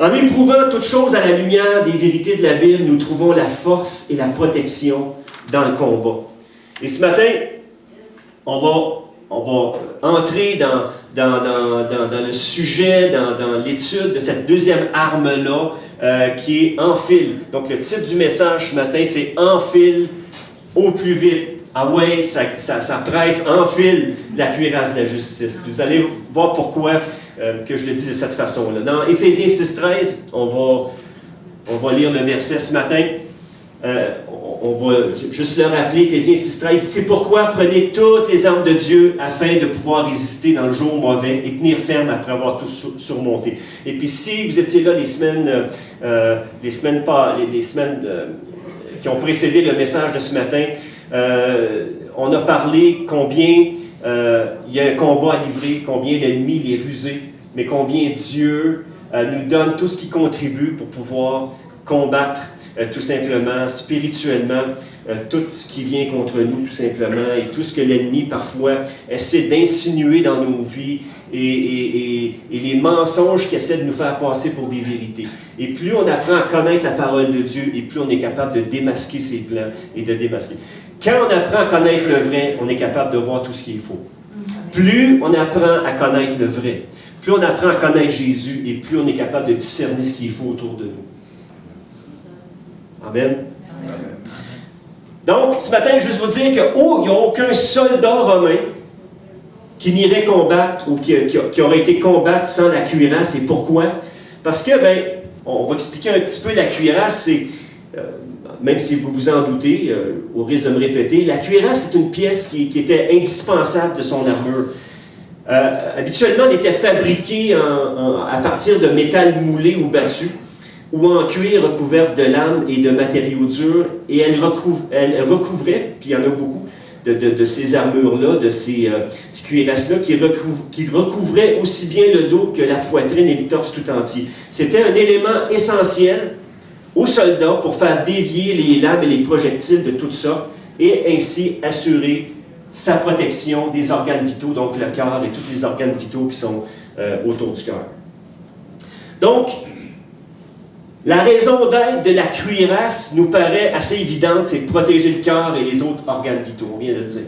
En éprouvant toutes choses à la lumière des vérités de la Bible, nous trouvons la force et la protection dans le combat. Et ce matin, on va entrer dans le sujet, dans l'étude de cette deuxième arme-là, qui est enfile. Donc le titre du message ce matin, c'est enfile au plus vite. Ah ouais, ça presse, enfile la cuirasse de la justice. Vous allez voir pourquoi que je le dis de cette façon-là. Dans Éphésiens 6,13, on va lire le verset ce matin. On va juste le rappeler, Éphésiens 6,13. C'est pourquoi prenez toutes les armes de Dieu afin de pouvoir résister dans le jour mauvais et tenir ferme après avoir tout surmonté. Et puis si vous étiez là les semaines qui ont précédé le message de ce matin, on a parlé combien il y a un combat à livrer, combien l'ennemi est rusé, mais combien Dieu nous donne tout ce qui contribue pour pouvoir combattre tout simplement, spirituellement, tout ce qui vient contre nous, tout simplement, et tout ce que l'ennemi, parfois, essaie d'insinuer dans nos vies, et les mensonges qu'il essaie de nous faire passer pour des vérités. Et plus on apprend à connaître la parole de Dieu, et plus on est capable de démasquer ses plans et de démasquer. Quand on apprend à connaître le vrai, on est capable de voir tout ce qu'il faut. Plus on apprend à connaître le vrai, plus on apprend à connaître Jésus, et plus on est capable de discerner ce qu'il faut autour de nous. Amen. Amen. Donc, ce matin, je veux juste vous dire qu'il n'y a aucun soldat romain qui n'irait combattre ou qui aurait été combattre sans la cuirasse. Et pourquoi? Parce que, on va expliquer un petit peu la cuirasse. C'est, même si vous vous en doutez, au risque de me répéter, la cuirasse est une pièce qui était indispensable de son armure. Habituellement, elle était fabriquée à partir de métal moulé ou battu, ou en cuir recouverte de lames et de matériaux durs, et elle recouvrait, puis il y en a beaucoup, de ces armures-là, de ces cuirasses-là, qui recouvraient aussi bien le dos que la poitrine et le torse tout entier. C'était un élément essentiel aux soldats pour faire dévier les lames et les projectiles de toutes sortes, et ainsi assurer sa protection des organes vitaux, donc le cœur et tous les organes vitaux qui sont autour du cœur. Donc, la raison d'être de la cuirasse nous paraît assez évidente, c'est de protéger le cœur et les autres organes vitaux, on vient de le dire.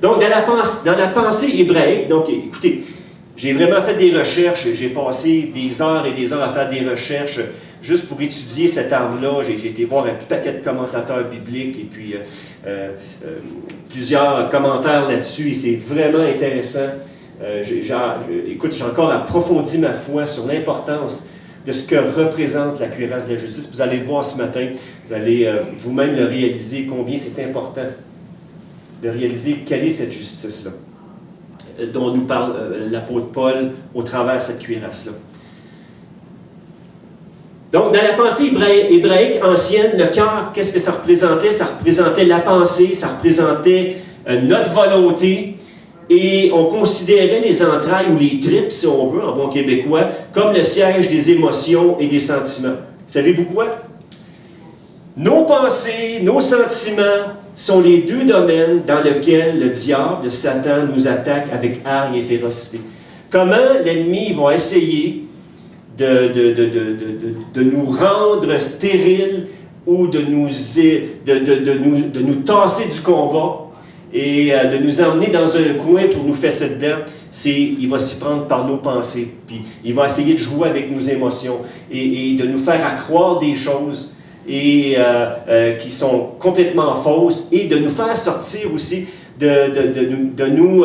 Donc, dans la pensée hébraïque, donc écoutez, j'ai vraiment fait des recherches, j'ai passé des heures et des heures à faire des recherches juste pour étudier cette arme-là. J'ai été voir un paquet de commentateurs bibliques et puis plusieurs commentaires là-dessus, et c'est vraiment intéressant. Écoute, j'ai encore approfondi ma foi sur l'importance de ce que représente la cuirasse de la justice. Vous allez le voir ce matin, vous allez vous-même le réaliser, combien c'est important de réaliser quelle est cette justice-là, dont nous parle l'apôtre Paul au travers de cette cuirasse-là. Donc, dans la pensée hébraïque ancienne, le cœur, qu'est-ce que ça représentait? Ça représentait la pensée, ça représentait notre volonté, et on considérait les entrailles ou les tripes, si on veut, en bon québécois, comme le siège des émotions et des sentiments. Savez-vous quoi? Nos pensées, nos sentiments sont les deux domaines dans lesquels le diable, Satan, nous attaque avec hargne et férocité. Comment l'ennemi va essayer de nous rendre stériles ou de nous tasser du combat et de nous emmener dans un coin pour nous fesser dedans, il va s'y prendre par nos pensées. Puis il va essayer de jouer avec nos émotions et de nous faire accroire des choses qui sont complètement fausses, et de nous faire sortir aussi, de nous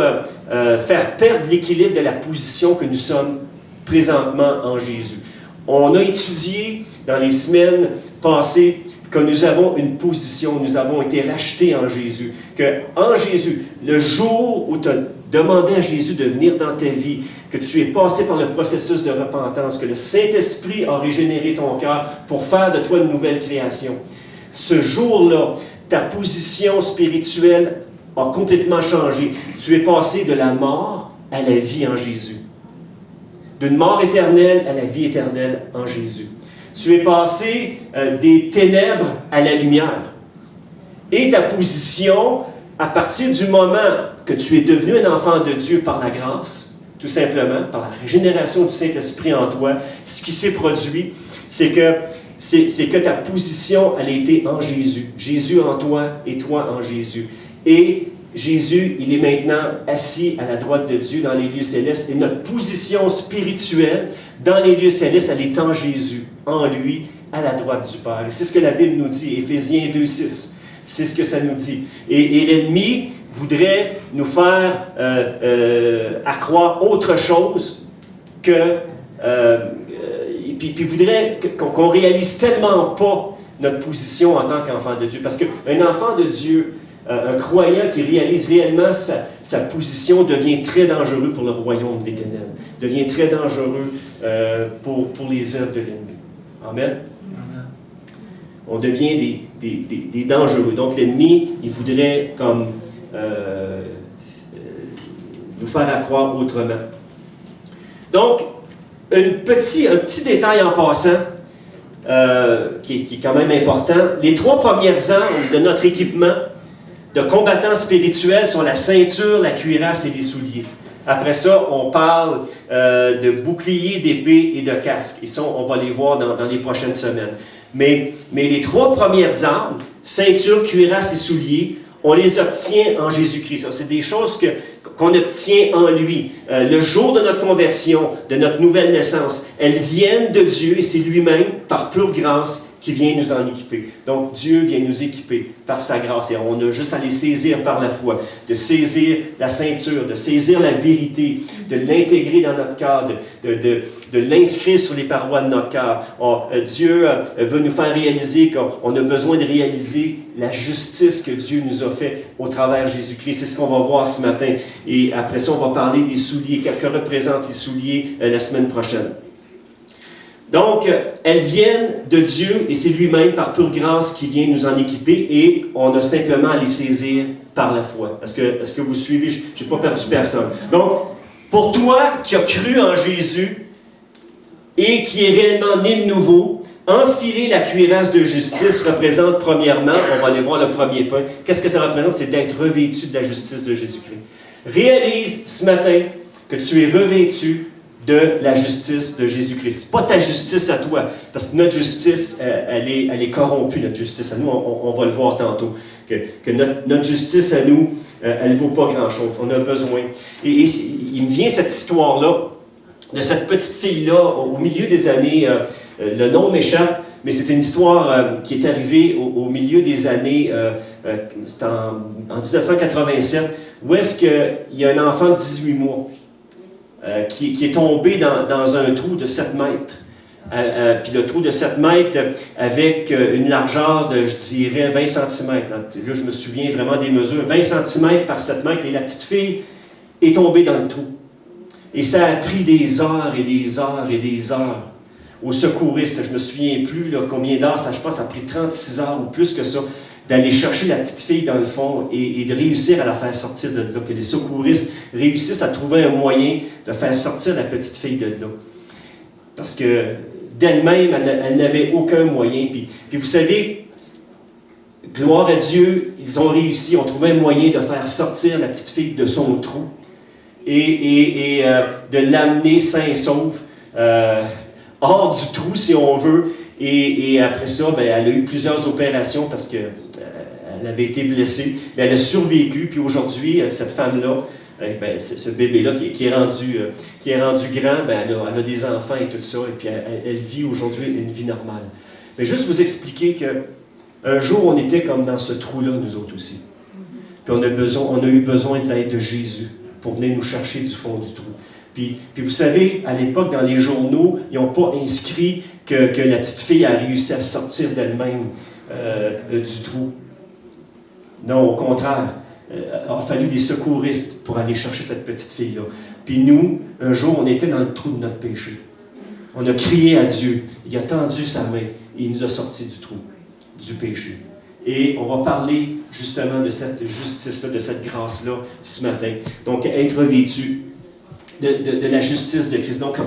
faire perdre l'équilibre de la position que nous sommes présentement en Jésus. On a étudié dans les semaines passées que nous avons une position, nous avons été rachetés en Jésus, que en Jésus, le jour où tu as demandé à Jésus de venir dans ta vie, que tu es passé par le processus de repentance, que le Saint-Esprit a régénéré ton cœur pour faire de toi une nouvelle création, ce jour-là, ta position spirituelle a complètement changé. Tu es passé de la mort à la vie en Jésus. D'une mort éternelle à la vie éternelle en Jésus. Tu es passé des ténèbres à la lumière. Et ta position, à partir du moment que tu es devenu un enfant de Dieu par la grâce, tout simplement, par la régénération du Saint-Esprit en toi, ce qui s'est produit, c'est que ta position, elle a été en Jésus. Jésus en toi et toi en Jésus. Et Jésus, il est maintenant assis à la droite de Dieu dans les lieux célestes. Et notre position spirituelle dans les lieux célestes, elle est en Jésus, en lui, à la droite du Père. Et c'est ce que la Bible nous dit, Éphésiens 2,6. C'est ce que ça nous dit. Et l'ennemi voudrait nous faire accroire autre chose que... puis voudrait qu'on réalise tellement pas notre position en tant qu'enfant de Dieu. Parce qu'un enfant de Dieu, un croyant qui réalise réellement sa position devient très dangereux pour le royaume des ténèbres, devient très dangereux pour les œuvres de l'ennemi. Amen. On devient des dangereux. Donc l'ennemi, il voudrait comme nous faire accroire autrement. Donc, un petit détail en passant, qui est quand même important. Les 3 premières armes de notre équipement de combattants spirituels sont la ceinture, la cuirasse et les souliers. Après ça, on parle de bouclier, d'épée et de casque. Et ça, on va les voir dans les prochaines semaines. Mais les 3 premières armes, ceinture, cuirasse et souliers, on les obtient en Jésus-Christ. C'est des choses qu'on obtient en lui. Le jour de notre conversion, de notre nouvelle naissance, elles viennent de Dieu et c'est lui-même, par pure grâce, qui vient nous en équiper. Donc, Dieu vient nous équiper par sa grâce. Et on a juste à les saisir par la foi, de saisir la ceinture, de saisir la vérité, de l'intégrer dans notre cœur, de l'inscrire sur les parois de notre cœur. Dieu veut nous faire réaliser qu'on a besoin de réaliser la justice que Dieu nous a fait au travers de Jésus-Christ. C'est ce qu'on va voir ce matin. Et après ça, on va parler des souliers, que représentent les souliers la semaine prochaine. Donc, elles viennent de Dieu et c'est lui-même, par pure grâce, qui vient nous en équiper et on a simplement à les saisir par la foi. Est-ce que vous suivez? Je n'ai pas perdu personne. Donc, pour toi qui as cru en Jésus et qui est réellement né de nouveau, enfiler la cuirasse de justice représente premièrement, on va aller voir le premier point, qu'est-ce que ça représente? C'est d'être revêtu de la justice de Jésus-Christ. Réalise ce matin que tu es revêtu de la justice de Jésus-Christ. Pas ta justice à toi, parce que notre justice, elle est corrompue, notre justice à nous, on va le voir tantôt, que notre justice à nous, elle ne vaut pas grand-chose, on a besoin. Et il me vient cette histoire-là, de cette petite fille-là, au milieu des années, le nom m'échappe, mais c'est une histoire qui est arrivée au milieu des années, c'est en 1987, où est-ce qu'il y a un enfant de 18 mois, qui est tombé dans un trou de 7 mètres. Puis le trou de 7 mètres avec une largeur de, je dirais, 20 cm. Là, je me souviens vraiment des mesures. 20 cm par 7 mètres. Et la petite fille est tombée dans le trou. Et ça a pris des heures et des heures et des heures aux secouristes. Je ne me souviens plus combien d'heures. Je pense que ça a pris 36 heures ou plus que ça, d'aller chercher la petite fille dans le fond et de réussir à la faire sortir de là, que les secouristes réussissent à trouver un moyen de faire sortir la petite fille de là. Parce que d'elle-même, elle n'avait aucun moyen. Puis vous savez, gloire à Dieu, ils ont réussi, ont trouvé un moyen de faire sortir la petite fille de son trou et de l'amener sain et sauf hors du trou, si on veut. Et après ça, elle a eu plusieurs opérations parce qu'elle avait été blessée. Mais elle a survécu. Puis aujourd'hui, cette femme-là, ce bébé-là qui est rendu grand, elle a des enfants et tout ça. Et puis elle vit aujourd'hui une vie normale. Mais juste vous expliquer qu'un jour, on était comme dans ce trou-là, nous autres aussi. Puis on a eu besoin de l'aide de Jésus pour venir nous chercher du fond du trou. Puis vous savez, à l'époque, dans les journaux, ils n'ont pas inscrit que la petite fille a réussi à sortir d'elle-même du trou. Non, au contraire, il a fallu des secouristes pour aller chercher cette petite fille-là. Puis nous, un jour, on était dans le trou de notre péché. On a crié à Dieu. Il a tendu sa main et il nous a sortis du trou, du péché. Et on va parler justement de cette justice-là, de cette grâce-là ce matin. Donc, être vêtu de la justice de Christ. Donc,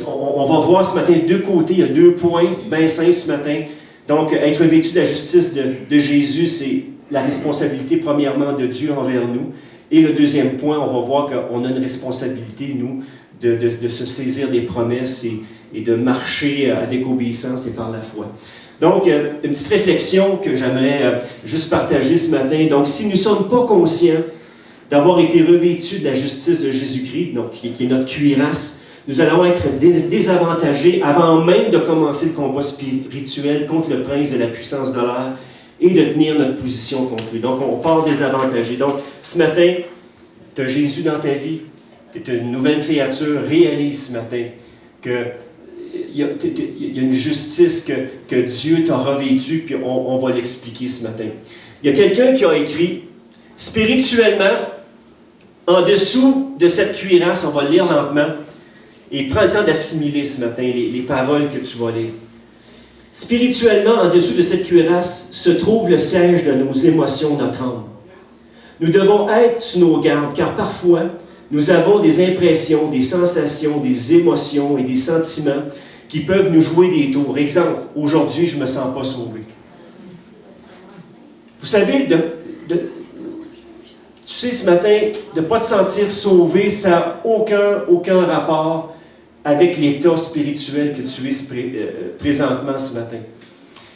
on va voir ce matin deux côtés. Il y a 2 points bien simples ce matin. Donc, être vêtu de la justice de Jésus, c'est la responsabilité, premièrement, de Dieu envers nous. Et le deuxième point, on va voir qu'on a une responsabilité, nous, de se saisir des promesses et de marcher avec obéissance et par la foi. Donc, une petite réflexion que j'aimerais juste partager ce matin. Donc, si nous ne sommes pas conscients d'avoir été revêtus de la justice de Jésus-Christ, donc qui est notre cuirasse, nous allons être désavantagés avant même de commencer le combat spirituel contre le prince de la puissance de l'air et de tenir notre position contre lui. Donc, on part désavantagé. Donc, ce matin, tu as Jésus dans ta vie, tu es une nouvelle créature, réalise ce matin que il y a une justice que Dieu t'a revêtue, puis on va l'expliquer ce matin. Il y a quelqu'un qui a écrit, spirituellement, en dessous de cette cuirasse, on va le lire lentement, et prends le temps d'assimiler ce matin les paroles que tu vas lire. Spirituellement, en dessous de cette cuirasse, se trouve le siège de nos émotions, notre âme. Nous devons être sur nos gardes, car parfois, nous avons des impressions, des sensations, des émotions et des sentiments qui peuvent nous jouer des tours. Exemple, aujourd'hui, je ne me sens pas sauvé. Vous savez, tu sais, ce matin, de ne pas te sentir sauvé, ça n'a aucun rapport avec l'état spirituel que tu es présentement ce matin.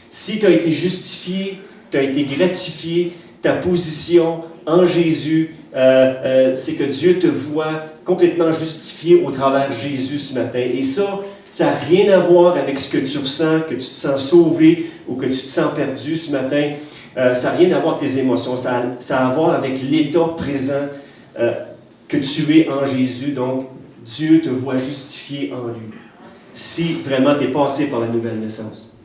Si tu as été justifié, tu as été gratifié, ta position en Jésus, c'est que Dieu te voit complètement justifié au travers de Jésus ce matin. Et ça n'a rien à voir avec ce que tu ressens, que tu te sens sauvé ou que tu te sens perdu ce matin. Ça n'a rien à voir avec tes émotions. Ça a à voir avec l'état présent que tu es en Jésus. Donc, Dieu te voit justifié en lui. Si vraiment tu es passé par la nouvelle naissance.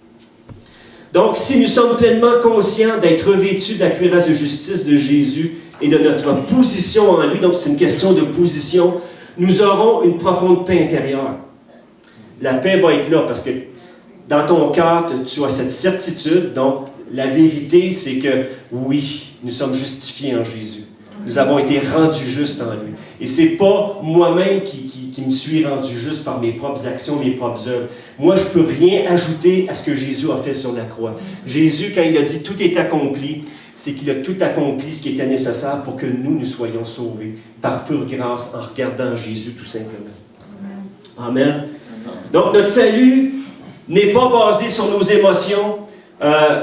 Donc, si nous sommes pleinement conscients d'être revêtus de la cuirasse de justice de Jésus et de notre position en lui, donc c'est une question de position, nous aurons une profonde paix intérieure. La paix va être là parce que dans ton cœur, tu as cette certitude. Donc, la vérité, c'est que oui, nous sommes justifiés en Jésus. Nous avons été rendus justes en lui. Et ce n'est pas moi-même qui me suis rendu juste par mes propres actions, mes propres œuvres. Moi, je ne peux rien ajouter à ce que Jésus a fait sur la croix. Jésus, quand il a dit « tout est accompli », c'est qu'il a tout accompli ce qui était nécessaire pour que nous soyons sauvés par pure grâce en regardant Jésus tout simplement. Amen. Donc, notre salut n'est pas basé sur nos émotions,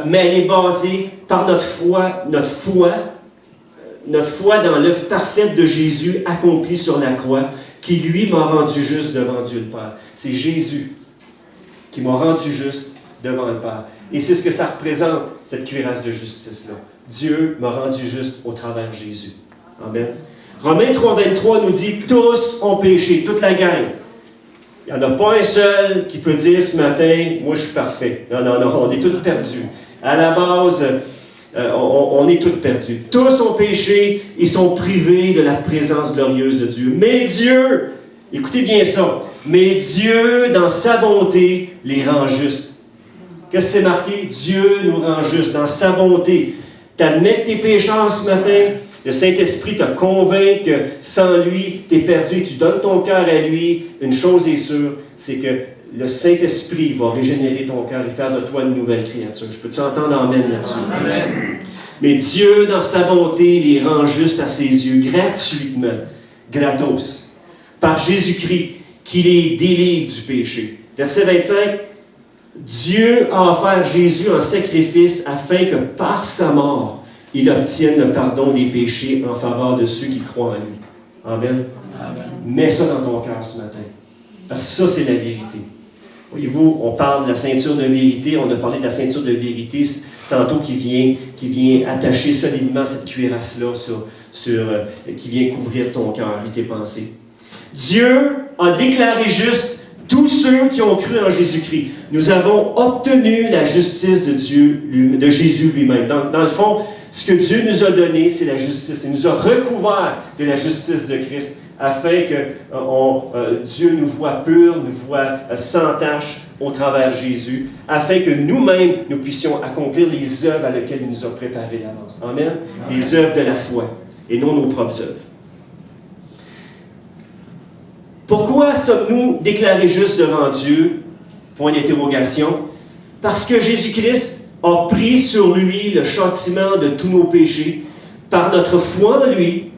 mais elle est basée par notre foi dans l'œuvre parfaite de Jésus accomplie sur la croix, qui lui m'a rendu juste devant Dieu le Père. C'est Jésus qui m'a rendu juste devant le Père. Et c'est ce que ça représente, cette cuirasse de justice-là. Dieu m'a rendu juste au travers de Jésus. Amen. Romains 3,23 nous dit « Tous ont péché, toute la gang. » Il n'y en a pas un seul qui peut dire ce matin « Moi, je suis parfait. » Non, on est tous perdus. À la base, on est tous perdus. Tous ont péché et sont privés de la présence glorieuse de Dieu. Mais Dieu, écoutez bien ça, mais Dieu, dans sa bonté, les rend justes. Qu'est-ce que c'est marqué? Dieu nous rend justes dans sa bonté. Tu admets tes pécheurs ce matin, le Saint-Esprit te convainc que sans lui, tu es perdu, tu donnes ton cœur à lui. Une chose est sûre, c'est que le Saint-Esprit va régénérer ton cœur et faire de toi une nouvelle créature. Je peux-tu entendre Amen là-dessus? Amen. Mais Dieu, dans sa bonté, les rend justes à ses yeux, gratuitement, gratos, par Jésus-Christ, qui les délivre du péché. Verset 25, Dieu a offert Jésus en sacrifice afin que par sa mort, il obtienne le pardon des péchés en faveur de ceux qui croient en lui. Amen. Amen. Mets ça dans ton cœur ce matin. Parce que ça, c'est la vérité. Voyez-vous, on parle de la ceinture de vérité, on a parlé de la ceinture de vérité tantôt qui vient attacher solidement cette cuirasse-là qui vient couvrir ton cœur et tes pensées. Dieu a déclaré juste tous ceux qui ont cru en Jésus-Christ. Nous avons obtenu la justice de Dieu, de Jésus lui-même. Dans le fond, ce que Dieu nous a donné, c'est la justice. Il nous a recouvert de la justice de Christ afin que Dieu nous voit purs, nous voit sans tache au travers de Jésus, afin que nous-mêmes, nous puissions accomplir les œuvres à lesquelles il nous a préparés d'avance. Amen? Amen. Les œuvres de la foi, et non nos propres œuvres. Pourquoi sommes-nous déclarés justes devant Dieu? Point d'interrogation. Parce que Jésus-Christ a pris sur lui le châtiment de tous nos péchés. Par notre foi en lui,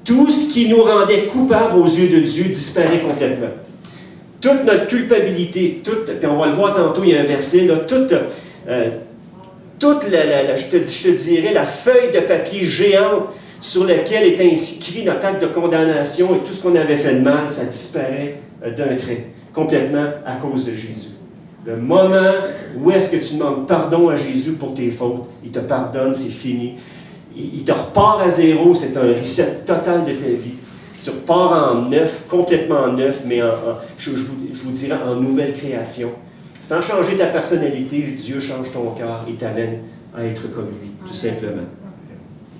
tout ce qui nous rendait coupables aux yeux de Dieu disparaît complètement. Toute notre culpabilité, puis on va le voir tantôt, il y a un verset, là, toute je te dirais, la feuille de papier géante sur laquelle est inscrit notre acte de condamnation et tout ce qu'on avait fait de mal, ça disparaît d'un trait, complètement à cause de Jésus. Le moment où est-ce que tu demandes pardon à Jésus pour tes fautes, il te pardonne, c'est fini. Il te repart à zéro, c'est un reset total de ta vie. Tu repars en neuf, complètement neuf, mais je vous dirais en nouvelle création. Sans changer ta personnalité, Dieu change ton cœur et t'amène à être comme lui, tout simplement.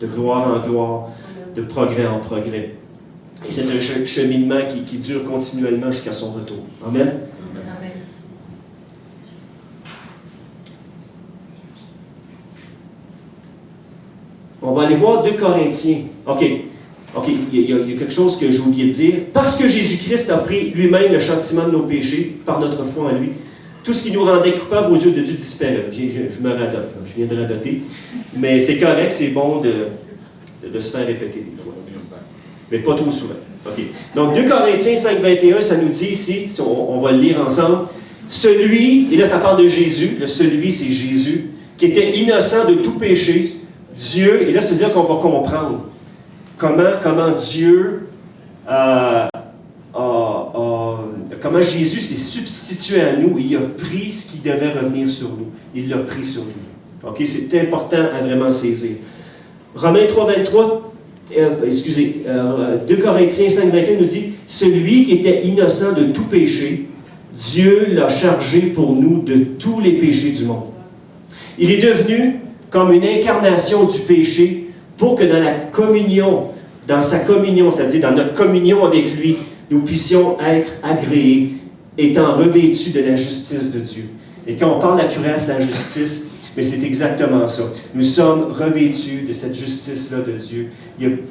De gloire en gloire, de progrès en progrès. Et c'est un cheminement qui dure continuellement jusqu'à son retour. Amen? Amen. On va aller voir 2 Corinthiens. OK, il y a quelque chose que j'ai oublié de dire. Parce que Jésus-Christ a pris lui-même le châtiment de nos péchés par notre foi en lui, tout ce qui nous rendait coupables aux yeux de Dieu disparaît. Je me radote, je viens de radoter. Mais c'est correct, c'est bon de se faire répéter des fois. Mais pas trop souvent. OK. Donc, 2 Corinthiens 5, 21, ça nous dit ici, on va le lire ensemble, celui, et là ça parle de Jésus, celui c'est Jésus, qui était innocent de tout péché, Dieu, et là c'est-à-dire qu'on va comprendre comment Dieu comment Jésus s'est substitué à nous, il a pris ce qui devait revenir sur nous. Il l'a pris sur nous. OK? C'est important à vraiment saisir. Romains 3, 23, 2 Corinthiens 5, 21 nous dit « Celui qui était innocent de tout péché, Dieu l'a chargé pour nous de tous les péchés du monde. Il est devenu comme une incarnation du péché pour que dans la communion, dans sa communion, c'est-à-dire dans notre communion avec lui, nous puissions être agréés, étant revêtus de la justice de Dieu. » Et quand on parle de la cuirasse de la justice, mais c'est exactement ça. Nous sommes revêtus de cette justice-là de Dieu.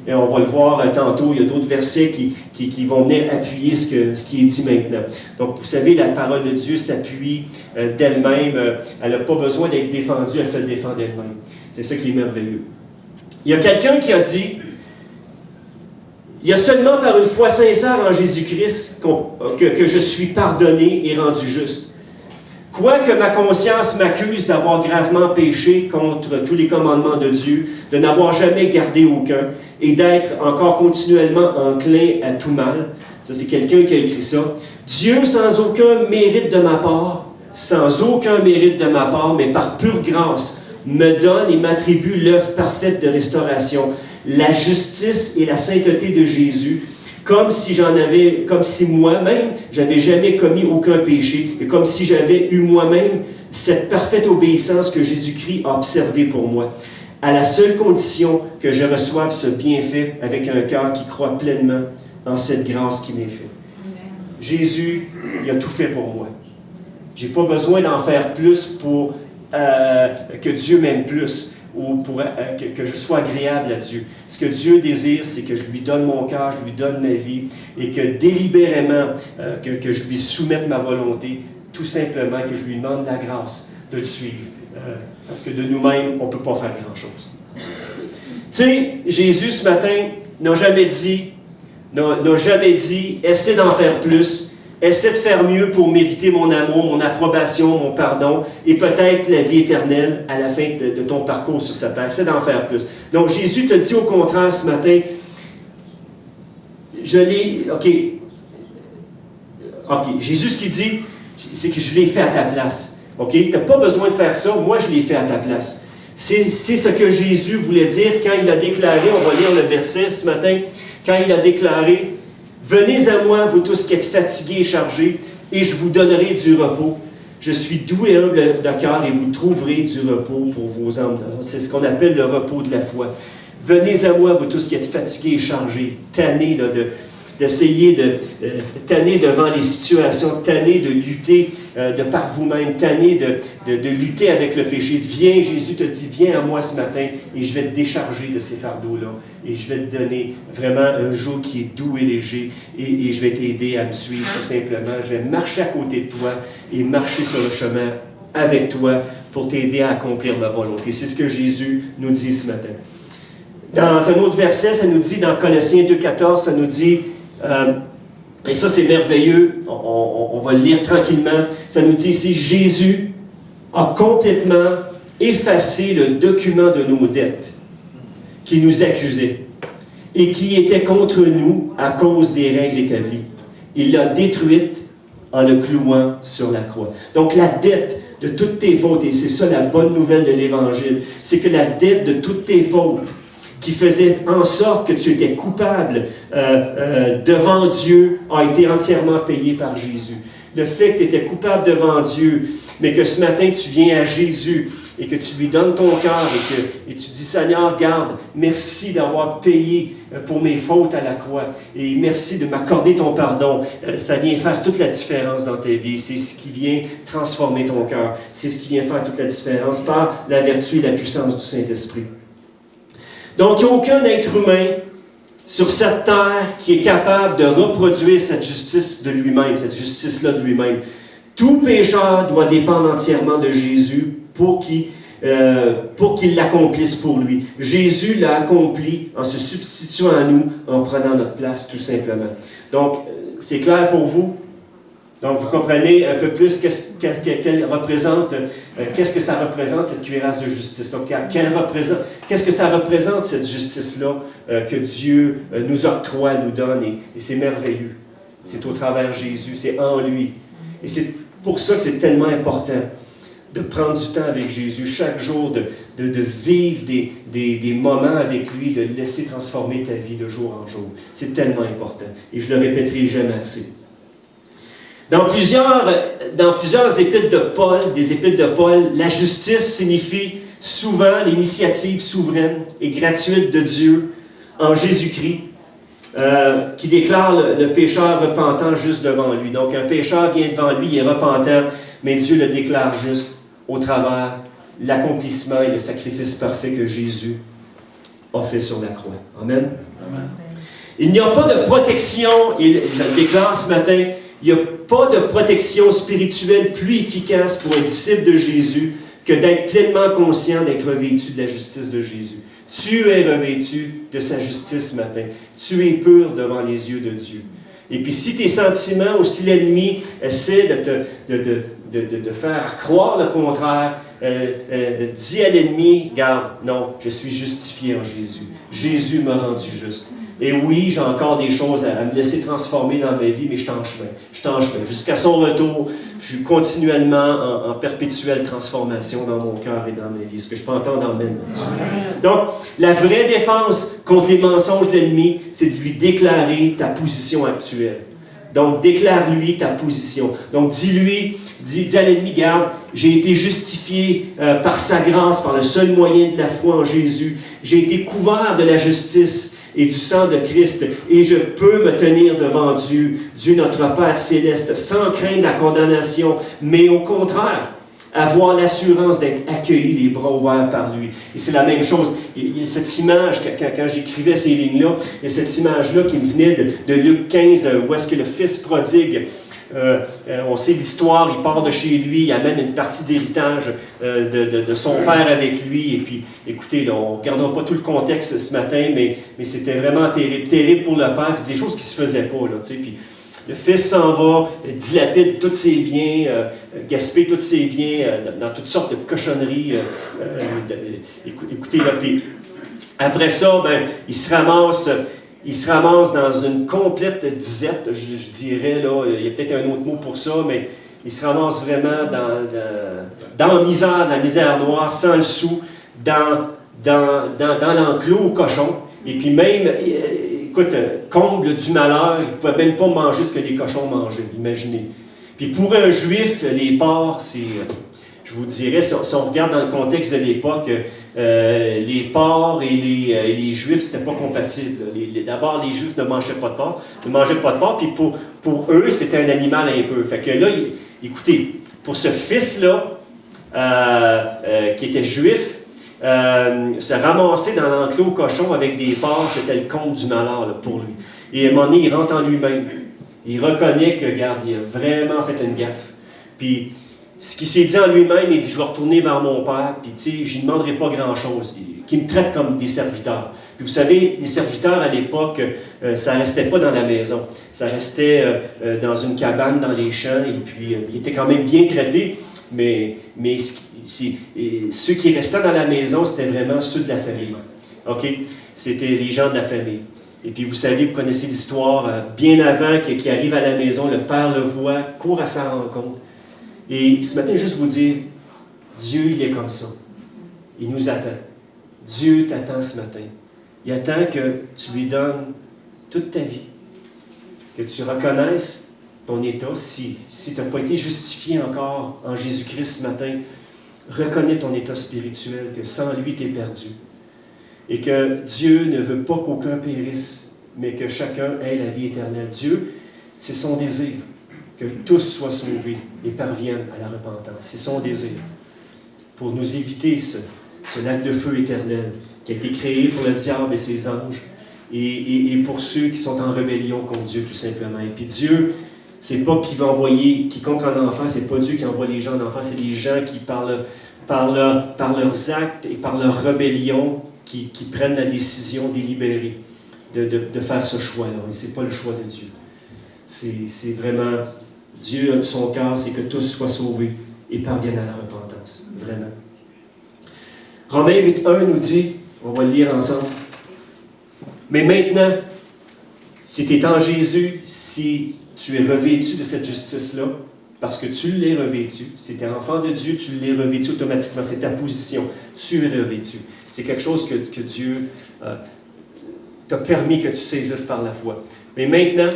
Et on va le voir tantôt, il y a d'autres versets qui vont venir appuyer ce qui est dit maintenant. Donc, vous savez, la parole de Dieu s'appuie d'elle-même. Elle n'a pas besoin d'être défendue, elle se défend d'elle-même. C'est ça qui est merveilleux. Il y a quelqu'un qui a dit, il y a seulement par une foi sincère en Jésus-Christ que je suis pardonné et rendu juste. Quoique ma conscience m'accuse d'avoir gravement péché contre tous les commandements de Dieu, de n'avoir jamais gardé aucun, et d'être encore continuellement enclin à tout mal. Ça, c'est quelqu'un qui a écrit ça. Dieu, sans aucun mérite de ma part, mais par pure grâce, me donne et m'attribue l'œuvre parfaite de restauration, la justice et la sainteté de Jésus, comme si moi-même, j'avais jamais commis aucun péché, et comme si j'avais eu moi-même cette parfaite obéissance que Jésus-Christ a observée pour moi, à la seule condition que je reçoive ce bienfait avec un cœur qui croit pleinement en cette grâce qui m'est faite. Jésus, il a tout fait pour moi. Je n'ai pas besoin d'en faire plus pour que Dieu m'aime plus, ou pour que je sois agréable à Dieu. Ce que Dieu désire, c'est que je lui donne mon cœur, je lui donne ma vie, et que délibérément, que je lui soumette ma volonté, tout simplement que je lui demande la grâce de le suivre. Parce que de nous-mêmes, on ne peut pas faire grand-chose. Tu sais, Jésus, ce matin, n'a jamais dit, essaie d'en faire plus, essaie de faire mieux pour mériter mon amour, mon approbation, mon pardon, et peut-être la vie éternelle à la fin de ton parcours sur cette terre. Essaie d'en faire plus. Donc, Jésus te dit au contraire ce matin, Jésus, ce qu'il dit, c'est que je l'ai fait à ta place. OK? Tu n'as pas besoin de faire ça, moi je l'ai fait à ta place. C'est ce que Jésus voulait dire quand il a déclaré, on va lire le verset ce matin, quand il a déclaré, « Venez à moi, vous tous qui êtes fatigués et chargés, et je vous donnerai du repos. Je suis doux et humble de cœur, et vous trouverez du repos pour vos âmes. » C'est ce qu'on appelle le repos de la foi. « Venez à moi, vous tous qui êtes fatigués et chargés, tannés d'essayer tanner devant les situations, tanner de lutter de par vous-même, tanner de lutter avec le péché. Viens, Jésus te dit, viens à moi ce matin et je vais te décharger de ces fardeaux-là. Et je vais te donner vraiment un joug qui est doux et léger et je vais t'aider à me suivre tout simplement. Je vais marcher à côté de toi et marcher sur le chemin avec toi pour t'aider à accomplir ma volonté. C'est ce que Jésus nous dit ce matin. Dans un autre verset, ça nous dit, dans Colossiens 2,14, ça nous dit, et ça c'est merveilleux, on va le lire tranquillement, ça nous dit ici, Jésus a complètement effacé le document de nos dettes qui nous accusait et qui était contre nous à cause des règles établies. Il l'a détruite en le clouant sur la croix. Donc la dette de toutes tes fautes, et c'est ça la bonne nouvelle de l'Évangile, c'est que la dette de toutes tes fautes qui faisait en sorte que tu étais coupable devant Dieu a été entièrement payée par Jésus. Le fait que tu étais coupable devant Dieu, mais que ce matin tu viens à Jésus et que tu lui donnes ton cœur et tu dis, Seigneur, garde, merci d'avoir payé pour mes fautes à la croix et merci de m'accorder ton pardon. Ça vient faire toute la différence dans ta vie. C'est ce qui vient transformer ton cœur. C'est ce qui vient faire toute la différence par la vertu et la puissance du Saint-Esprit. Donc, il n'y a aucun être humain sur cette terre qui est capable de reproduire cette justice de lui-même, cette justice-là de lui-même. Tout pécheur doit dépendre entièrement de Jésus pour qu'il l'accomplisse pour lui. Jésus l'a accompli en se substituant à nous, en prenant notre place, tout simplement. Donc, c'est clair pour vous? Donc, vous comprenez un peu plus qu'est-ce que ça représente, cette cuirasse de justice. Donc, qu'est-ce que ça représente, cette justice-là que Dieu nous octroie, nous donne, et c'est merveilleux. C'est au travers de Jésus, c'est en lui. Et c'est pour ça que c'est tellement important de prendre du temps avec Jésus, chaque jour, de vivre des moments avec lui, de laisser transformer ta vie de jour en jour. C'est tellement important. Et je ne le répéterai jamais assez. Dans plusieurs épîtres de Paul, des épîtres de Paul, la justice signifie souvent l'initiative souveraine et gratuite de Dieu en Jésus-Christ, qui déclare le pécheur repentant juste devant lui. Donc un pécheur vient devant lui, il est repentant, mais Dieu le déclare juste au travers l'accomplissement et le sacrifice parfait que Jésus a fait sur la croix. Amen. Amen. Il n'y a pas de protection, et je le déclare ce matin, il n'y a pas de protection spirituelle plus efficace pour un disciple de Jésus que d'être pleinement conscient d'être revêtu de la justice de Jésus. Tu es revêtu de sa justice ce matin. Tu es pur devant les yeux de Dieu. Et puis si tes sentiments ou si l'ennemi essaie de faire croire le contraire, dis à l'ennemi, garde, non, je suis justifié en Jésus. Jésus m'a rendu juste. Et oui, j'ai encore des choses à me laisser transformer dans ma vie, mais je suis en chemin. Je suis en chemin. Jusqu'à son retour, je suis continuellement en perpétuelle transformation dans mon cœur et dans ma vie. Ce que je peux entendre emmène là-dessus. Donc, la vraie défense contre les mensonges de l'ennemi, c'est de lui déclarer ta position actuelle. Donc, déclare-lui ta position. Donc, dis à l'ennemi, garde, j'ai été justifié par sa grâce, par le seul moyen de la foi en Jésus. J'ai été couvert de la justice et du sang de Christ, et je peux me tenir devant Dieu, Dieu notre Père céleste, sans craindre la condamnation, mais au contraire, avoir l'assurance d'être accueilli les bras ouverts par lui. Et c'est la même chose. Il y a cette image, quand j'écrivais ces lignes-là, il y a cette image-là qui me venait de Luc 15, où est-ce que le fils prodigue, on sait l'histoire, il part de chez lui, il amène une partie d'héritage de son père avec lui, et puis, écoutez, là, on ne regardera pas tout le contexte ce matin, mais c'était vraiment terrible pour le père, puis c'est des choses qui ne se faisaient pas, là, tu sais, puis le fils s'en va, dilapide tous ses biens, gaspille tous ses biens dans toutes sortes de cochonneries, écoutez, là, puis après ça, il se ramasse dans une complète disette, je dirais, là, il y a peut-être un autre mot pour ça, mais il se ramasse vraiment dans la misère noire, sans le sou, dans l'enclos au cochon. Et puis même, écoute, comble du malheur, il ne pouvait même pas manger ce que les cochons mangeaient, imaginez. Puis pour un juif, les porcs, c'est, je vous dirais, si on regarde dans le contexte de l'époque, les porcs et les juifs, c'était pas compatible. D'abord, les juifs ne mangeaient pas de porc, puis pour eux, c'était un animal un peu. Fait que là, écoutez, pour ce fils-là, qui était juif, se ramasser dans l'enclos cochon avec des porcs, c'était le comble du malheur là, pour lui. Et à un moment donné, il rentre en lui-même. Il reconnaît que, regarde, il a vraiment fait une gaffe. Puis, ce qu'il s'est dit en lui-même, il dit, je vais retourner vers mon Père, puis tu sais, je ne lui demanderai pas grand-chose, qu'il me traite comme des serviteurs. Puis vous savez, les serviteurs à l'époque, ça ne restait pas dans la maison, ça restait dans une cabane, dans les champs, et puis il était quand même bien traité, mais ceux qui restaient dans la maison, c'était vraiment ceux de la famille. OK? C'était les gens de la famille. Et puis vous savez, vous connaissez l'histoire, bien avant qu'il arrive à la maison, le Père le voit, court à sa rencontre. Et ce matin, juste vous dire, Dieu, il est comme ça. Il nous attend. Dieu t'attend ce matin. Il attend que tu lui donnes toute ta vie. Que tu reconnaisses ton état. Si tu n'as pas été justifié encore en Jésus-Christ ce matin, reconnais ton état spirituel, que sans lui, tu es perdu. Et que Dieu ne veut pas qu'aucun périsse, mais que chacun ait la vie éternelle. Dieu, c'est son désir. Que tous soient sauvés et parviennent à la repentance. C'est son désir. Pour nous éviter ce lac de feu éternel qui a été créé pour le diable et ses anges et pour ceux qui sont en rébellion contre Dieu, tout simplement. Et puis Dieu, c'est pas qu'il va envoyer quiconque en enfer, c'est pas Dieu qui envoie les gens en enfer, c'est les gens qui, par leurs actes et par leur rébellion, qui prennent la décision délibérée de faire ce choix-là. Et c'est pas le choix de Dieu. C'est vraiment... Dieu, son cœur, c'est que tous soient sauvés et parviennent à la repentance. Vraiment. Romains 8.1 nous dit, on va le lire ensemble, mais maintenant, si tu es en Jésus, si tu es revêtu de cette justice-là, parce que tu l'es revêtu, si tu es enfant de Dieu, tu l'es revêtu automatiquement, c'est ta position, tu es revêtu. C'est quelque chose que Dieu t'a permis que tu saisisses par la foi. Mais maintenant,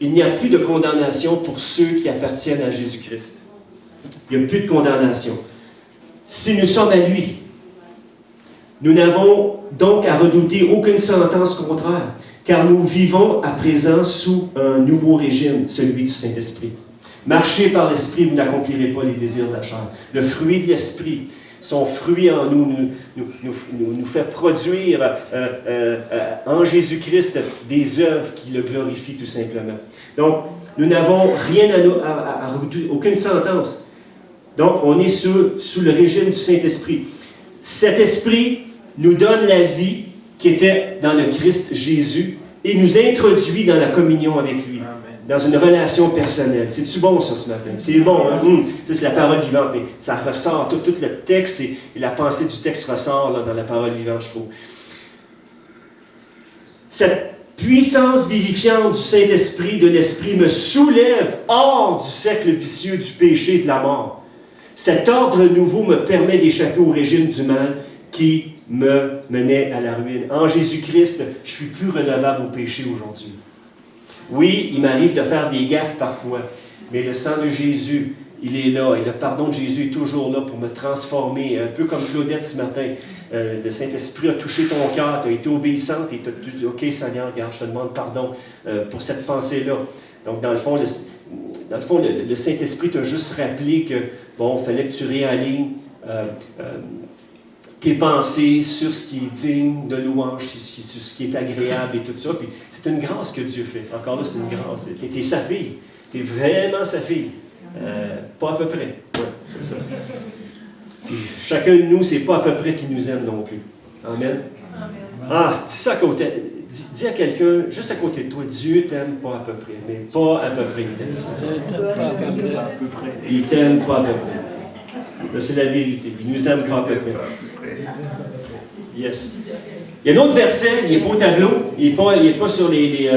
il n'y a plus de condamnation pour ceux qui appartiennent à Jésus-Christ. Il n'y a plus de condamnation. Si nous sommes à lui, nous n'avons donc à redouter aucune sentence contraire, car nous vivons à présent sous un nouveau régime, celui du Saint-Esprit. Marchez par l'Esprit, vous n'accomplirez pas les désirs de la chair. Le fruit de l'Esprit, son fruit en nous fait produire en Jésus-Christ des œuvres qui le glorifient tout simplement. Donc, nous n'avons rien à redouter, aucune sentence. Donc, on est sous le régime du Saint-Esprit. Cet Esprit nous donne la vie qui était dans le Christ Jésus et nous introduit dans la communion avec lui, dans une relation personnelle. C'est-tu bon, ça, ce matin? C'est bon, hein? Ça, c'est la parole vivante, mais ça ressort, tout le texte et la pensée du texte ressort là, dans la parole vivante, je trouve. Cette puissance vivifiante du Saint-Esprit, de l'Esprit, me soulève hors du cercle vicieux du péché et de la mort. Cet ordre nouveau me permet d'échapper au régime du mal qui me menait à la ruine. En Jésus-Christ, je ne suis plus redevable au péché aujourd'hui. Oui, il m'arrive de faire des gaffes parfois, mais le sang de Jésus, il est là, et le pardon de Jésus est toujours là pour me transformer, un peu comme Claudette ce matin. Le Saint-Esprit a touché ton cœur, tu as été obéissante, et tu as dit, OK Seigneur, regarde, je te demande pardon pour cette pensée-là. Donc dans le fond, le Saint-Esprit t'a juste rappelé que, bon, il fallait que tu réalignes tes pensées sur ce qui est digne de louange, sur ce qui est agréable et tout ça. Puis c'est une grâce que Dieu fait. Encore là, c'est une grâce. Tu es sa fille. Tu es vraiment sa fille. Pas à peu près. Ouais, c'est ça. Puis chacun de nous, c'est pas à peu près qui nous aime non plus. Amen. Ah, dis ça à côté. Dis à quelqu'un, juste à côté de toi, Dieu t'aime pas à peu près. Mais pas à peu près, il t'aime ça. Il t'aime pas à peu près. C'est la vérité. Il nous aime pas à peu près. Yes. Il y a un autre verset, il n'est pas au tableau, il n'est pas sur les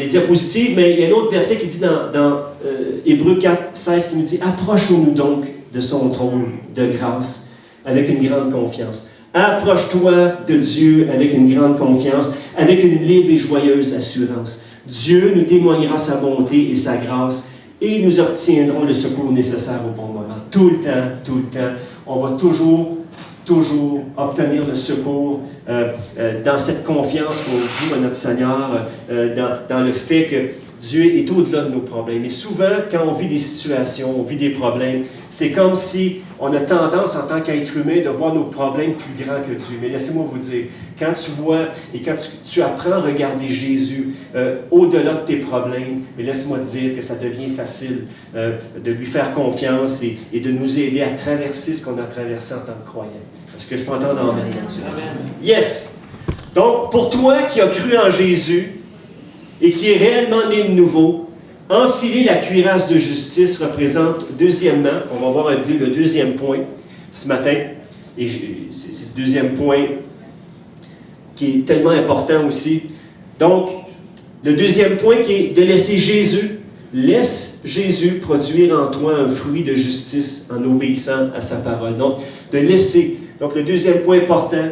diapositives, mais il y a un autre verset qui dit dans Hébreux 4, 16, qui nous dit « Approchons-nous donc de son trône de grâce avec une grande confiance. » Approche-toi de Dieu avec une grande confiance, avec une libre et joyeuse assurance. Dieu nous témoignera sa bonté et sa grâce, et nous obtiendrons le secours nécessaire au bon moment. Tout le temps, on va toujours obtenir le secours dans cette confiance qu'on voue à notre Seigneur, dans le fait que Dieu est au-delà de nos problèmes. Et souvent, quand on vit des situations, on vit des problèmes, c'est comme si on a tendance, en tant qu'être humain, de voir nos problèmes plus grands que Dieu. Mais laissez-moi vous dire, quand tu vois et quand tu apprends à regarder Jésus au-delà de tes problèmes, mais laisse-moi te dire que ça devient facile de lui faire confiance et de nous aider à traverser ce qu'on a traversé en tant que croyant. Est-ce que je peux entendre amen là-dessus? Yes! Donc, pour toi qui as cru en Jésus, et qui est réellement né de nouveau, enfiler la cuirasse de justice représente, deuxièmement, on va voir un peu le deuxième point ce matin, et c'est le deuxième point qui est tellement important aussi. Donc, le deuxième point qui est de laisser Jésus, laisse Jésus produire en toi un fruit de justice en obéissant à sa parole. Donc, de laisser. Donc, le deuxième point important,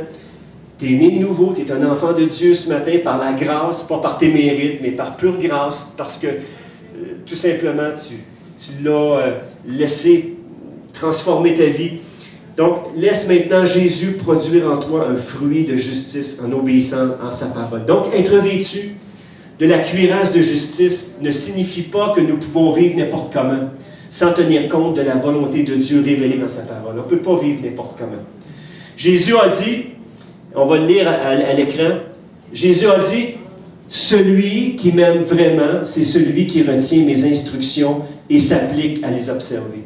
tu es né de nouveau, tu es un enfant de Dieu ce matin par la grâce, pas par tes mérites, mais par pure grâce, parce que tout simplement, tu l'as laissé transformer ta vie. Donc, laisse maintenant Jésus produire en toi un fruit de justice en obéissant à sa parole. Donc, être vêtu de la cuirasse de justice ne signifie pas que nous pouvons vivre n'importe comment, sans tenir compte de la volonté de Dieu révélée dans sa parole. On ne peut pas vivre n'importe comment. Jésus a dit, on va le lire à l'écran. Jésus a dit, « Celui qui m'aime vraiment, c'est celui qui retient mes instructions et s'applique à les observer. »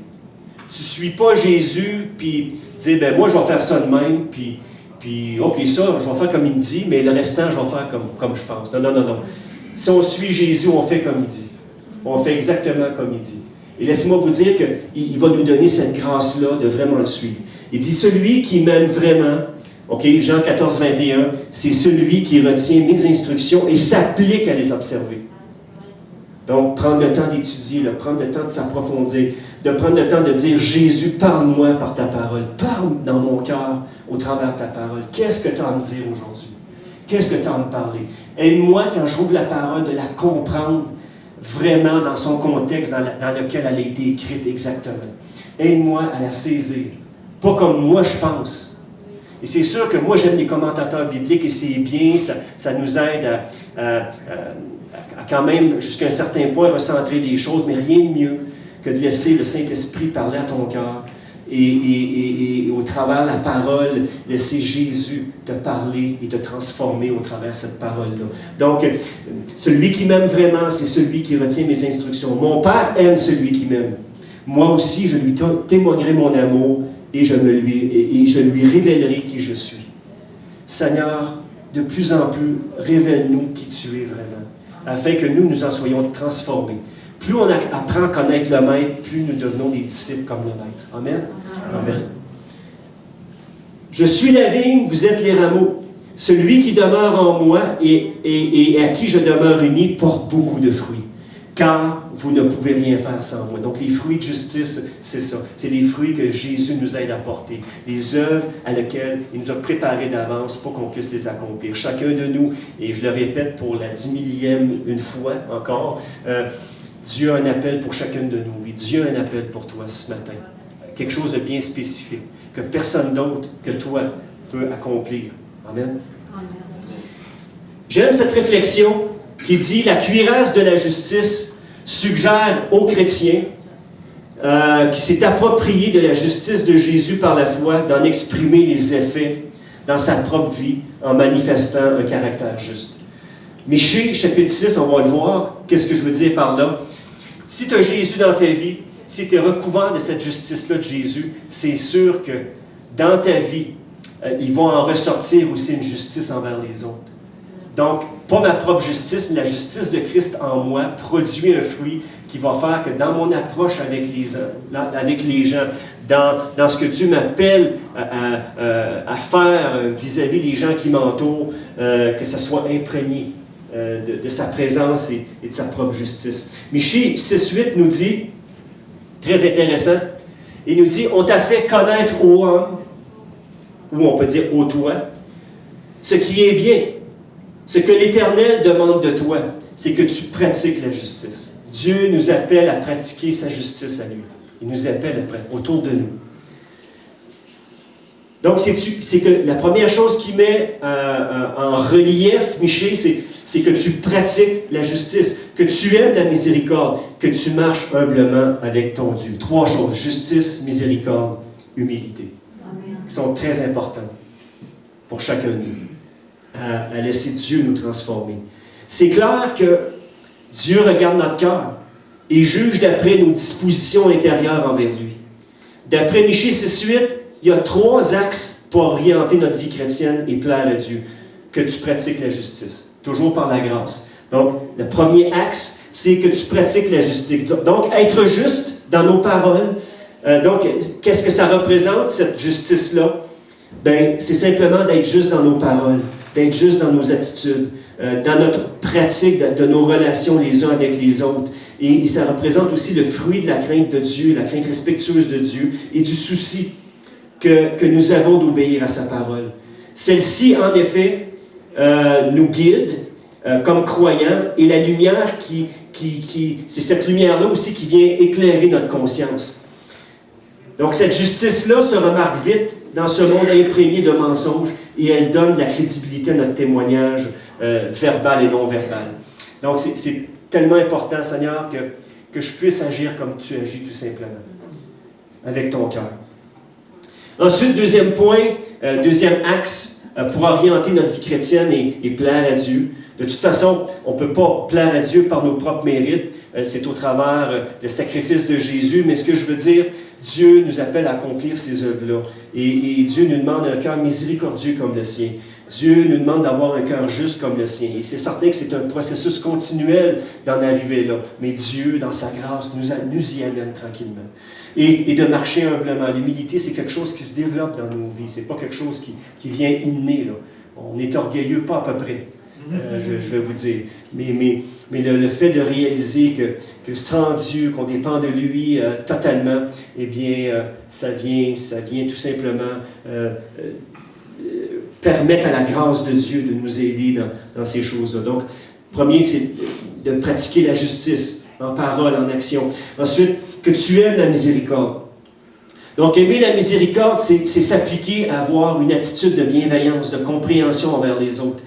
Tu ne suis pas Jésus, puis dis, « Ben moi, je vais faire ça de même, puis OK, ça, je vais faire comme il me dit, mais le restant, je vais faire comme je pense. » Non, non, non, non. Si on suit Jésus, on fait comme il dit. On fait exactement comme il dit. Et laissez-moi vous dire qu'il va nous donner cette grâce-là de vraiment le suivre. Il dit, « Celui qui m'aime vraiment, OK, Jean 14, 21, c'est celui qui retient mes instructions et s'applique à les observer. » Donc, prendre le temps d'étudier, prendre le temps de s'approfondir, de prendre le temps de dire, « Jésus, parle-moi par ta parole, parle dans mon cœur au travers de ta parole. Qu'est-ce que tu as à me dire aujourd'hui? Qu'est-ce que tu as à me parler? Aide-moi, quand j'ouvre la parole, de la comprendre vraiment dans son contexte dans lequel elle a été écrite exactement. Aide-moi à la saisir. Pas comme moi je pense. » Et c'est sûr que moi, j'aime les commentateurs bibliques et c'est bien, ça nous aide à quand même, jusqu'à un certain point, recentrer les choses, mais rien de mieux que de laisser le Saint-Esprit parler à ton cœur et au travers de la parole, laisser Jésus te parler et te transformer au travers de cette parole-là. Donc, celui qui m'aime vraiment, c'est celui qui retient mes instructions. Mon Père aime celui qui m'aime. Moi aussi, je lui témoignerai mon amour et je lui révélerai qui je suis. Seigneur, de plus en plus, révèle-nous qui tu es vraiment, afin que nous en soyons transformés. Plus on apprend à connaître le Maître, plus nous devenons des disciples comme le Maître. Amen? Amen. Je suis la vigne, vous êtes les rameaux. Celui qui demeure en moi et à qui je demeure uni porte beaucoup de fruits. Car vous ne pouvez rien faire sans moi. Donc les fruits de justice, c'est ça. C'est les fruits que Jésus nous aide à porter. Les œuvres à lesquelles il nous a préparées d'avance pour qu'on puisse les accomplir. Chacun de nous, et je le répète pour la 10 millième une fois encore, Dieu a un appel pour chacune de nos vies. Dieu a un appel pour toi ce matin. Quelque chose de bien spécifique, que personne d'autre que toi peut accomplir. Amen. Amen. J'aime cette réflexion qui dit « La cuirasse de la justice suggère aux chrétiens qui s'est approprié de la justice de Jésus par la foi d'en exprimer les effets dans sa propre vie en manifestant un caractère juste. » Michée, chapitre 6, on va le voir. Qu'est-ce que je veux dire par là? Si tu as Jésus dans ta vie, si tu es recouvert de cette justice-là de Jésus, c'est sûr que dans ta vie, il va en ressortir aussi une justice envers les autres. Donc, pas ma propre justice, mais la justice de Christ en moi produit un fruit qui va faire que dans mon approche avec les gens, dans ce que Dieu m'appelle à faire vis-à-vis des gens qui m'entourent, que ça soit imprégné de sa présence et de sa propre justice. Michée 6.8 nous dit, très intéressant, il nous dit, « On t'a fait connaître ô homme, ou on peut dire ô toi, ce qui est bien. Ce que l'Éternel demande de toi, c'est que tu pratiques la justice. » Dieu nous appelle à pratiquer sa justice à lui. Il nous appelle autour de nous. Donc, c'est que la première chose qu'il met en relief, Michée, c'est que tu pratiques la justice, que tu aimes la miséricorde, que tu marches humblement avec ton Dieu. 3 choses, justice, miséricorde, humilité, qui sont très importantes pour chacun de nous, à laisser Dieu nous transformer. C'est clair que Dieu regarde notre cœur et juge d'après nos dispositions intérieures envers lui. D'après Michée 6.8, il y a 3 axes pour orienter notre vie chrétienne et plaire à Dieu. Que tu pratiques la justice, toujours par la grâce. Donc, le premier axe, c'est que tu pratiques la justice. Donc, être juste dans nos paroles. Donc, qu'est-ce que ça représente, cette justice-là? Bien, c'est simplement d'être juste dans nos paroles, d'être juste dans nos attitudes, dans notre pratique de nos relations les uns avec les autres. Et ça représente aussi le fruit de la crainte de Dieu, la crainte respectueuse de Dieu et du souci que nous avons d'obéir à sa parole. Celle-ci, en effet, nous guide comme croyants et la lumière c'est cette lumière-là aussi qui vient éclairer notre conscience. Donc cette justice-là se remarque vite dans ce monde imprégné de mensonges et elle donne la crédibilité à notre témoignage verbal et non verbal. Donc c'est tellement important, Seigneur, que je puisse agir comme tu agis tout simplement, avec ton cœur. Ensuite, deuxième point, deuxième axe pour orienter notre vie chrétienne et plaire à Dieu. De toute façon, on ne peut pas plaire à Dieu par nos propres mérites. C'est au travers le sacrifice de Jésus. Mais ce que je veux dire, Dieu nous appelle à accomplir ces œuvres-là. Et Dieu nous demande un cœur miséricordieux comme le sien. Dieu nous demande d'avoir un cœur juste comme le sien. Et c'est certain que c'est un processus continuel d'en arriver là. Mais Dieu, dans sa grâce, nous y amène tranquillement. Et de marcher humblement. L'humilité, c'est quelque chose qui se développe dans nos vies. Ce n'est pas quelque chose qui vient inné, là. On est orgueilleux, pas à peu près, je vais vous dire. Mais le fait de réaliser que sans Dieu, qu'on dépend de lui totalement, eh bien, ça vient tout simplement permettre à la grâce de Dieu de nous aider dans ces choses-là. Donc, premier, c'est de pratiquer la justice en parole, en action. Ensuite, que tu aimes la miséricorde. Donc, aimer la miséricorde, c'est s'appliquer à avoir une attitude de bienveillance, de compréhension envers les autres.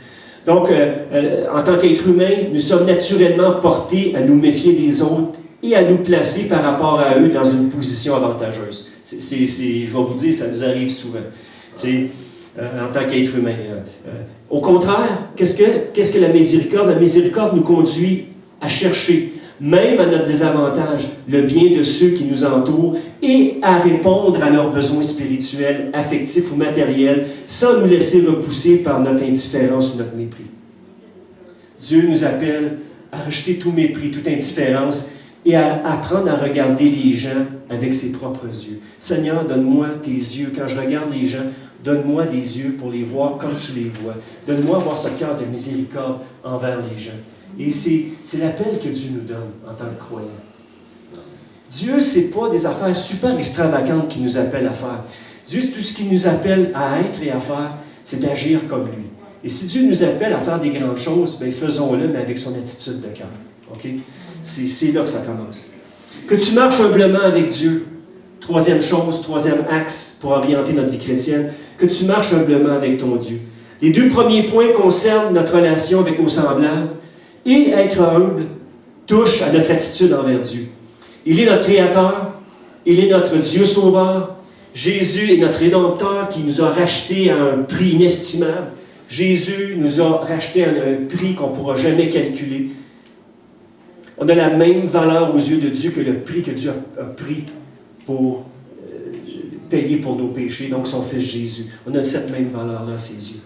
Donc, en tant qu'être humain, nous sommes naturellement portés à nous méfier des autres et à nous placer par rapport à eux dans une position avantageuse. Je vais vous dire, ça nous arrive souvent. En tant qu'être humain. Au contraire, qu'est-ce que la miséricorde? La miséricorde nous conduit à chercher, même à notre désavantage, le bien de ceux qui nous entourent et à répondre à leurs besoins spirituels, affectifs ou matériels, sans nous laisser repousser par notre indifférence ou notre mépris. Dieu nous appelle à rejeter tout mépris, toute indifférence et à apprendre à regarder les gens avec ses propres yeux. Seigneur, donne-moi tes yeux. Quand je regarde les gens, donne-moi des yeux pour les voir comme tu les vois. Donne-moi avoir ce cœur de miséricorde envers les gens. Et c'est l'appel que Dieu nous donne en tant que croyants. Dieu, ce n'est pas des affaires super extravagantes qu'il nous appelle à faire. Dieu, tout ce qu'il nous appelle à être et à faire, c'est d'agir comme lui. Et si Dieu nous appelle à faire des grandes choses, bien, faisons-le, mais avec son attitude de cœur. Okay? C'est là que ça commence. Que tu marches humblement avec Dieu. Troisième chose, troisième axe pour orienter notre vie chrétienne, que tu marches humblement avec ton Dieu. Les 2 premiers points concernent notre relation avec nos semblables et être humble touche à notre attitude envers Dieu. Il est notre Créateur, il est notre Dieu Sauveur, Jésus est notre Rédempteur qui nous a rachetés à un prix inestimable. Jésus nous a rachetés à un prix qu'on ne pourra jamais calculer. On a la même valeur aux yeux de Dieu que le prix que Dieu a pris pour payer pour nos péchés, donc son Fils Jésus. On a cette même valeur-là à ses yeux.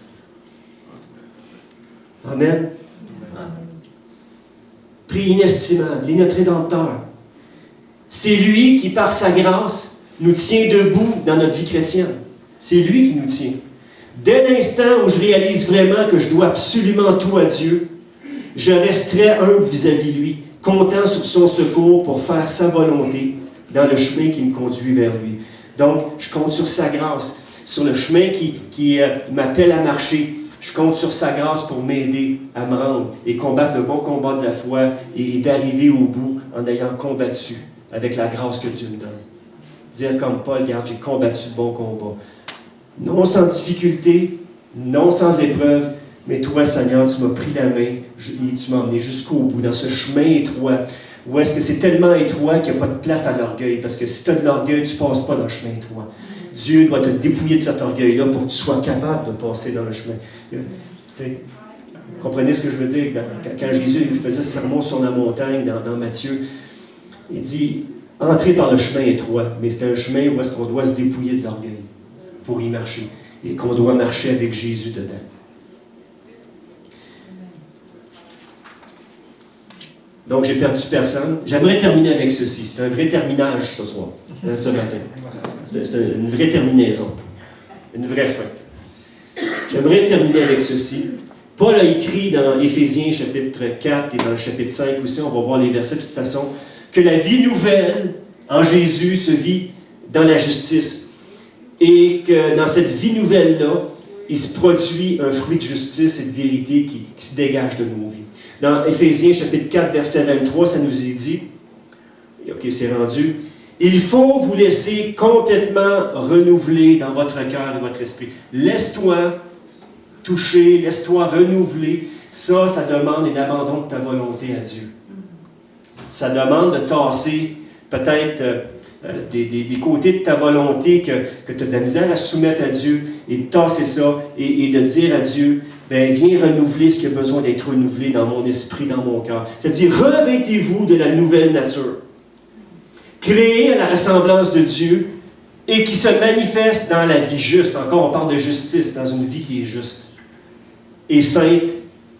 Amen. Prix inestimable, il est notre Rédempteur. C'est lui qui, par sa grâce, nous tient debout dans notre vie chrétienne. C'est lui qui nous tient. Dès l'instant où je réalise vraiment que je dois absolument tout à Dieu, je resterai humble vis-à-vis de lui, comptant sur son secours pour faire sa volonté dans le chemin qui me conduit vers lui. Donc, je compte sur sa grâce, sur le chemin qui m'appelle à marcher. Je compte sur sa grâce pour m'aider à me rendre et combattre le bon combat de la foi et d'arriver au bout en ayant combattu avec la grâce que Dieu me donne. Dire comme Paul, regarde, j'ai combattu le bon combat. Non sans difficulté, non sans épreuve, Mais toi, Seigneur, tu m'as pris la main et tu m'as emmené jusqu'au bout, dans ce chemin étroit, où est-ce que c'est tellement étroit qu'il n'y a pas de place à l'orgueil. Parce que si tu as de l'orgueil, tu ne passes pas dans le chemin étroit. Dieu doit te dépouiller de cet orgueil-là pour que tu sois capable de passer dans le chemin. Vous comprenez ce que je veux dire? Quand Jésus faisait ce sermon sur la montagne dans Matthieu, il dit, entrez par le chemin étroit, mais c'est un chemin où est-ce qu'on doit se dépouiller de l'orgueil pour y marcher, et qu'on doit marcher avec Jésus dedans. Donc, j'ai perdu personne. J'aimerais terminer avec ceci. C'est un vrai terminage ce soir, ce matin. C'est une vraie terminaison, une vraie fin. J'aimerais terminer avec ceci. Paul a écrit dans Éphésiens chapitre 4 et dans le chapitre 5 aussi, on va voir les versets de toute façon, que la vie nouvelle en Jésus se vit dans la justice. Et que dans cette vie nouvelle-là, il se produit un fruit de justice et de vérité qui se dégage de nos vies. Dans Éphésiens chapitre 4, verset 23, ça nous est dit, ok, c'est rendu, « Il faut vous laisser complètement renouveler dans votre cœur et votre esprit. » Laisse-toi toucher, laisse-toi renouveler. Ça demande un abandon de ta volonté à Dieu. Ça demande de tasser peut-être des côtés de ta volonté que tu as de la misère à soumettre à Dieu et de tasser ça et de dire à Dieu, ben, viens renouveler ce qui a besoin d'être renouvelé dans mon esprit, dans mon cœur. C'est-à-dire, revêtez-vous de la nouvelle nature, créée à la ressemblance de Dieu et qui se manifeste dans la vie juste. Encore, on parle de justice, dans une vie qui est juste et sainte,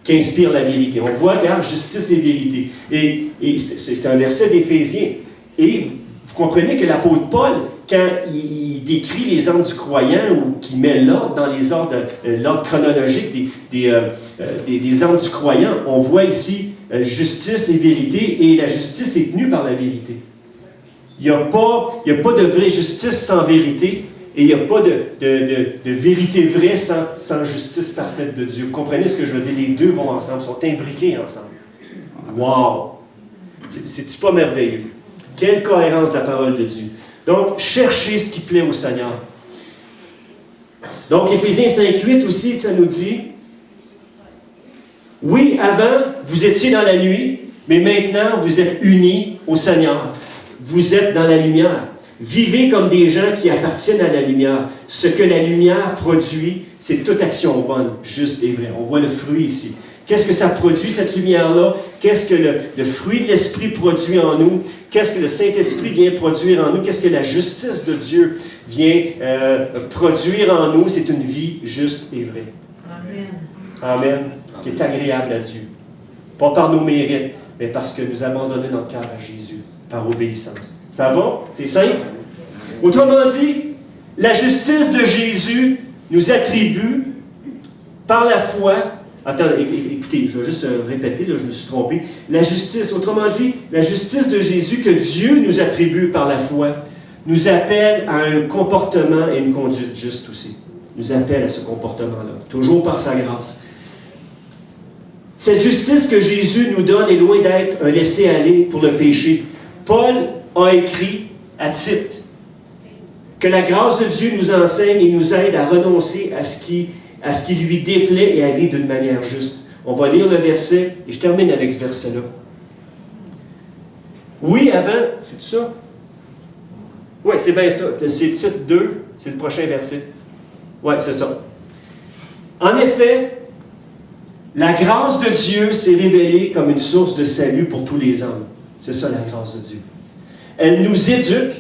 qui inspire la vérité. On voit, regarde, justice et vérité. Et c'est un verset d'Éphésiens. Et vous comprenez que l'apôtre Paul, quand il décrit les ordres du croyant, ou qu'il met l'ordre dans les ordres, l'ordre chronologique des ordres du croyant, on voit ici justice et vérité, et la justice est tenue par la vérité. Il n'y a pas de vraie justice sans vérité, et il n'y a pas de vérité vraie sans justice parfaite de Dieu. Vous comprenez ce que je veux dire? Les deux vont ensemble, sont imbriqués ensemble. Wow! C'est-tu pas merveilleux? Quelle cohérence de la parole de Dieu. Donc, cherchez ce qui plaît au Seigneur. Donc, Éphésiens 5.8 aussi, ça nous dit, « Oui, avant, vous étiez dans la nuit, mais maintenant, vous êtes unis au Seigneur. Vous êtes dans la lumière. Vivez comme des gens qui appartiennent à la lumière. Ce que la lumière produit, c'est toute action bonne, juste et vraie. » On voit le fruit ici. Qu'est-ce que ça produit, cette lumière-là? Qu'est-ce que le fruit de l'Esprit produit en nous? Qu'est-ce que le Saint-Esprit vient produire en nous? Qu'est-ce que la justice de Dieu vient produire en nous? C'est une vie juste et vraie. Amen. Amen. Qui est agréable à Dieu. Pas par nos mérites, mais parce que nous abandonnons notre cœur à Jésus, par obéissance. Ça va? C'est simple? Autrement dit, la justice de Jésus nous attribue, par la foi. Attends, écoutez, je vais juste répéter, là, je me suis trompé. La justice, autrement dit, la justice de Jésus que Dieu nous attribue par la foi, nous appelle à un comportement et une conduite juste aussi. Nous appelle à ce comportement-là, toujours par sa grâce. Cette justice que Jésus nous donne est loin d'être un laisser-aller pour le péché. Paul a écrit à Tite que la grâce de Dieu nous enseigne et nous aide à renoncer à ce qui lui déplaît et à vivre d'une manière juste. On va lire le verset, et je termine avec ce verset-là. Oui, avant, c'est ça? Oui, c'est bien ça. C'est Tite 2, c'est le prochain verset. Oui, c'est ça. En effet, la grâce de Dieu s'est révélée comme une source de salut pour tous les hommes. C'est ça la grâce de Dieu. Elle nous éduque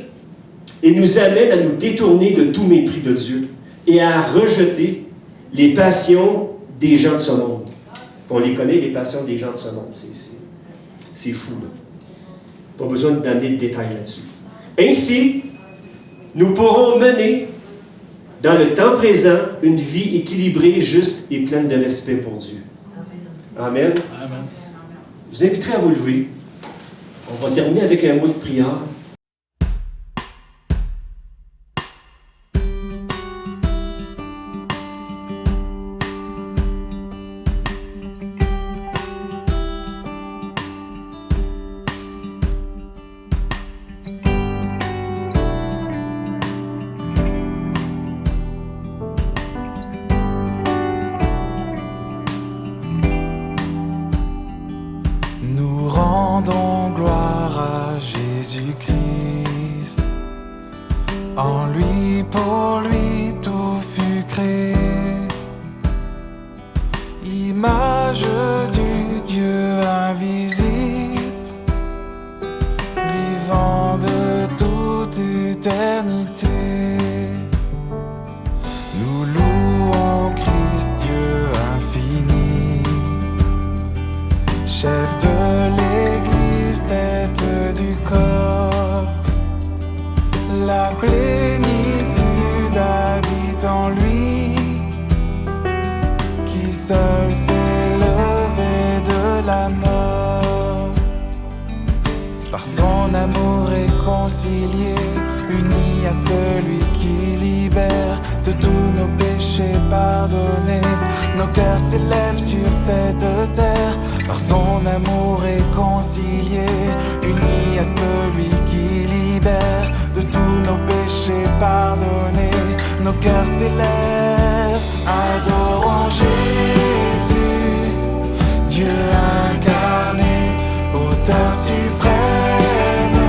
et nous amène à nous détourner de tout mépris de Dieu et à rejeter les passions des gens de ce monde. On les connaît, les passions des gens de ce monde. C'est fou, là. Pas besoin de donner de détails là-dessus. Ainsi, nous pourrons mener, dans le temps présent, une vie équilibrée, juste et pleine de respect pour Dieu. Amen. Amen. Je vous inviterai à vous lever. On va terminer avec un mot de prière. En lui, pour lui, tout fut créé. Image du Dieu invisible, vivant de toute éternité. Nous louons Christ, Dieu infini, chef de l'Église, tête du corps. La plénitude habite en lui, qui seul s'est levé de la mort. Par son amour réconcilié, uni à celui qui libère, de tous nos péchés pardonnés, nos cœurs s'élèvent sur cette terre. Par son amour réconcilié, unis à celui qui libère, de tous nos péchés pardonnés, nos cœurs s'élèvent. Adorons Jésus, Dieu incarné, auteur suprême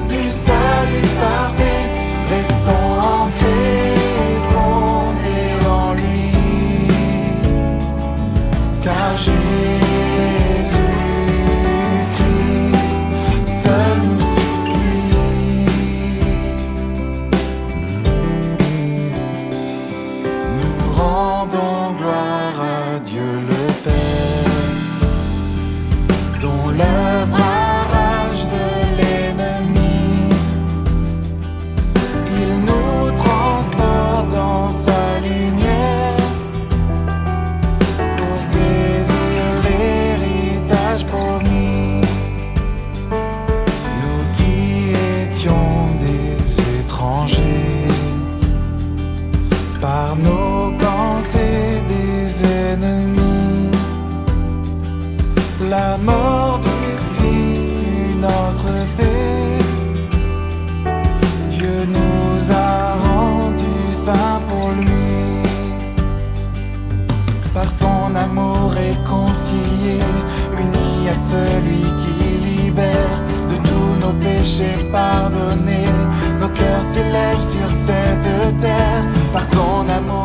du salut parfait. Restons ancrés, fondés en lui, car Jésus Christ seul nous suffit. Nous rendons gloire à Dieu le Père, dont l'œuvre arrache de l'ennemi. Il nous transporte dans sa lumière pour saisir l'héritage promis. Nous qui étions des étrangers, par nos pensées des ennemis, la mort du Fils fut notre paix. Dieu nous a rendus saints pour lui. Par son amour réconcilié, unis à celui qui libère, de tous nos péchés pardonnés, nos cœurs s'élèvent sur cette terre. Par son amour